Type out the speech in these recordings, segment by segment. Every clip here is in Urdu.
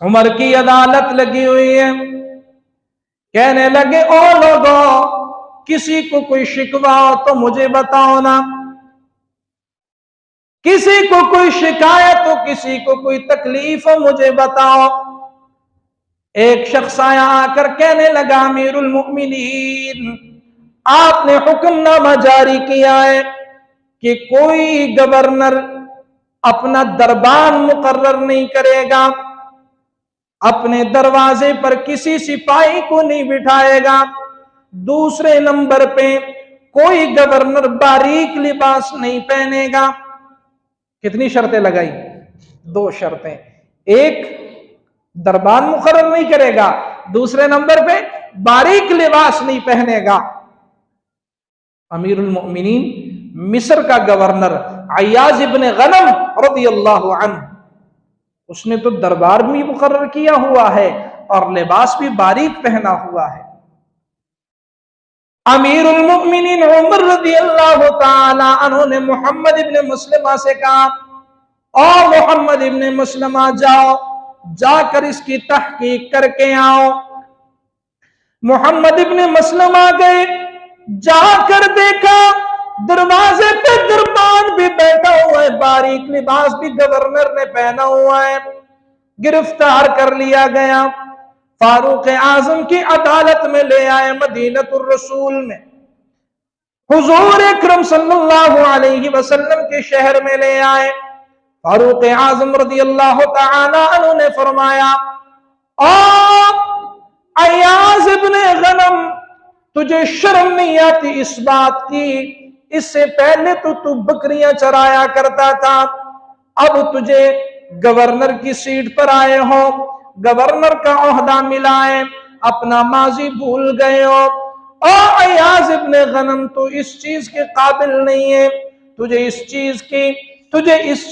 عمر کی عدالت لگی ہوئی ہے، کہنے لگے او لوگوں، کسی کو کوئی شکوہ ہو تو مجھے بتاؤ نا، کسی کو کوئی شکایت ہو، کسی کو کوئی تکلیف ہو، مجھے بتاؤ۔ ایک شخص آیا، آ کر کہنے لگا امیر المؤمنین، آپ نے حکم نامہ جاری کیا ہے کہ کوئی گورنر اپنا دربان مقرر نہیں کرے گا، اپنے دروازے پر کسی سپاہی کو نہیں بٹھائے گا، دوسرے نمبر پہ کوئی گورنر باریک لباس نہیں پہنے گا۔ کتنی شرطیں لگائی؟ 2 شرطیں، ایک دربان مقرر نہیں کرے گا، دوسرے نمبر پہ باریک لباس نہیں پہنے گا۔ امیر المؤمنین مصر کا گورنر عیاض ابن غنم رضی اللہ عنہ، اس نے تو دربار بھی مقرر کیا ہوا ہے اور لباس بھی باریک پہنا ہوا ہے۔ امیر المؤمنین عمر رضی اللہ تعالی عنہ نے محمد ابن مسلمہ سے کہا، او محمد ابن مسلمہ، جاؤ، جا کر اس کی تحقیق کر کے آؤ۔ محمد ابن مسلمہ گئے، جا کر دیکھا دروازے پہ دربان بھی بیٹھا ہوا ہے، باریک لباس بھی گورنر نے پہنا ہوا ہے۔ گرفتار کر لیا گیا، فاروق اعظم کی عدالت میں لے آئے، مدینۃ الرسول میں، حضور اکرم صلی اللہ علیہ وسلم کے شہر میں لے آئے۔ فاروق اعظم رضی اللہ تعالی عنہ نے فرمایا، عیاض ابن غنم، تجھے شرم نہیں آتی اس بات کی؟ اس سے پہلے تو بکریاں چرایا کرتا تھا، اب تجھے گورنر کی سیٹ پر آئے ہو، گورنر کا عہدہ ملا ہے، اپنا ماضی بھول گئے ہو۔ او عیاض ابن غنم، تو اس چیز کے قابل نہیں ہے، تجھے اس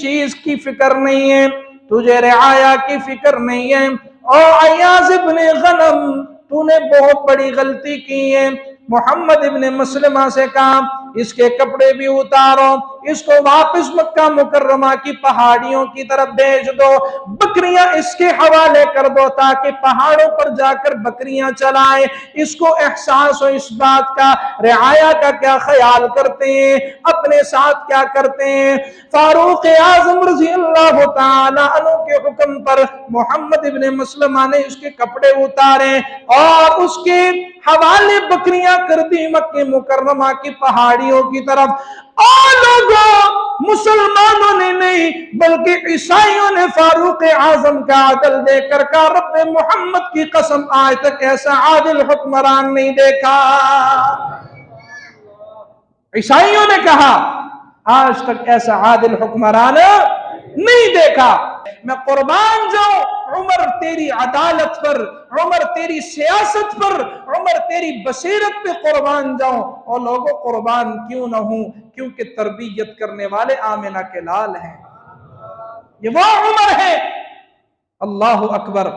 چیز کی فکر نہیں ہے، تجھے رعایا کی فکر نہیں ہے۔ او عیاض ابن غنم، تو نے بہت بڑی غلطی کی ہے۔ محمد ابن مسلمہ سے کہا، اس کے کپڑے بھی اتارو، اس کو واپس مکہ مکرمہ کی پہاڑیوں کی طرف بھیج دو، بکریاں اس کے حوالے کر دو تاکہ پہاڑوں پر جا کر بکریاں چلائے، اس کو احساس ہو اس بات کا رعایا کا کیا خیال کرتے ہیں، اپنے ساتھ کیا کرتے ہیں۔ فاروق اعظم رضی اللہ تعالی عنہ کے حکم پر محمد ابن مسلمہ نے اس کے کپڑے اتارے اور اس کے حوالے بکریاں کر دی مکہ مکرمہ کی پہاڑیوں کی طرف۔ اور لوگوں، مسلمانوں نے نہیں بلکہ عیسائیوں نے فاروق اعظم کا عدل دیکھ کر کہا، رب محمد کی قسم آج تک ایسا عادل حکمران نہیں دیکھا۔ عیسائیوں نے کہا آج تک ایسا عادل حکمران نہیں دیکھا۔ میں قربان جاؤں عمر تیری عدالت پر، عمر تیری سیاست پر، عمر تیری بصیرت پہ قربان جاؤں، اور لوگوں قربان کیوں نہ ہوں، کیونکہ تربیت کرنے والے آمنہ کے لال ہیں، یہ وہ عمر ہے۔ اللہ اکبر۔